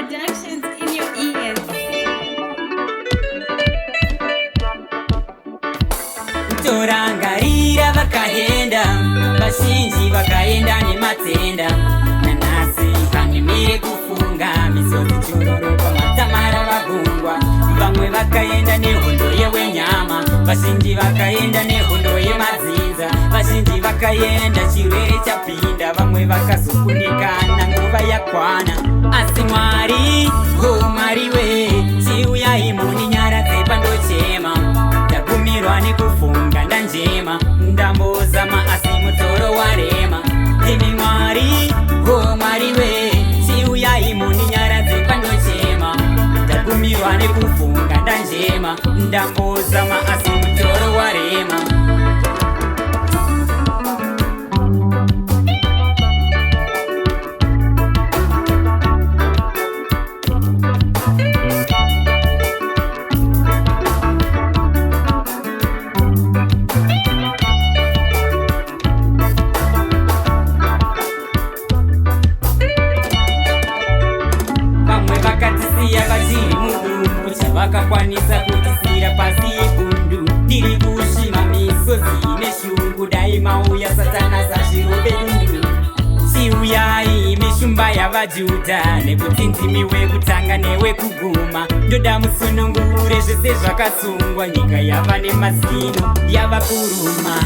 productions in your ears. Torangarira vakahenda vazhinji vakaenda nematenda nanasi kanimire kufunga misodzi chororoka matamara vagungwa vamwe vakaenda nehondo yewenyama vazhinji vakaenda nehondo yemadzinza vazhinji vakaenda chirwere chapinda vamwe vakazokundikana nguva yakwana asi Mwari Mwariwe chiuyai muni nyara dzepandochema ndagumirwa nekufunga ndanjema ndambozama asi mutoro warema imi Mwari Mwariwe chiuyai muni nyara dzepandochema ndagumirwa nekufunga ndanjema ndambozama asi mutoro warema. Vachiri mudumbu chavakakwanisa kutisira pasi gundu tiri kushima misodzi neshungu dai mauya satana sazvirobe dundu chiuyai mishumba yavaJudha nekutsinzimi wekutanga newekuguma ndoda musunungure zvese zvakasungwa nyika yava nemazino yava kuruma.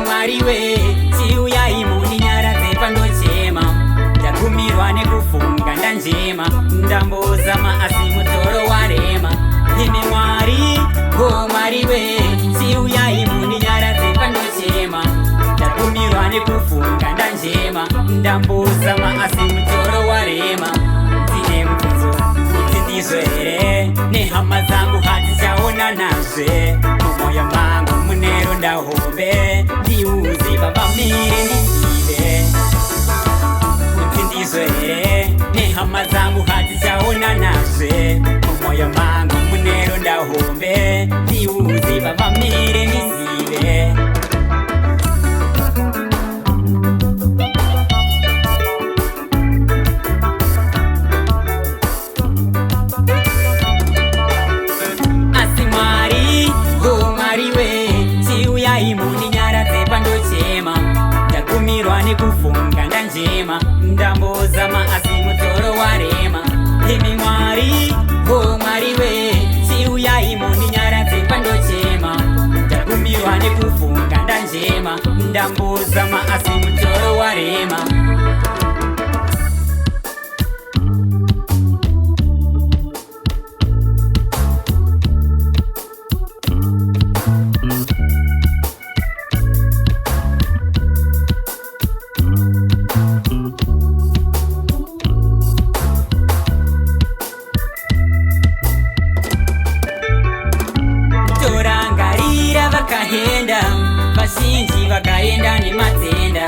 Mwariwe chiuyai muni nyara dzepandochema ndagumirwa nekufunga ndanjema ndambozama asi mutoro warema imi Mwari Mwariwe chiuyai muni nyara dzepandochema ndagumirwa nekufunga ndanjema ndambozama asi mutoro warema. Ndine mubvunzo kuti ndizvo here nehama dzangu hatichaona nazve mumwoyo mangu muneronda hombe ndiuze vavamire ndizive kuti ndizvo here nehama dzangu hatichaona nazve mumwoyo mangu muneronda hombe ndiuze vavamire ndizive. Muni nyara dzepandochema ndagumirwa nekufunga ndanjema ndambozama asi mutoro warema imi Mwari Mwariwe chiuyai muni nyara dzepandochema ndagumirwa nekufunga ndanjema ndambozama asi mutoro warema. Vakahenda vazhinji vakaenda nematenda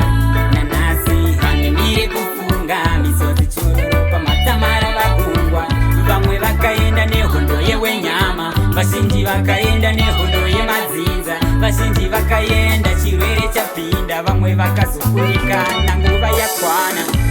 nanasi hanemire kufunga misodzi chororoka matamara vagungwa vamwe vakaenda nehondo yewenyama vazhinji vakaenda nehondo yemadzinza vazhinji vakaenda chirwere chapinda vamwe vakazokunikana nguva yakwana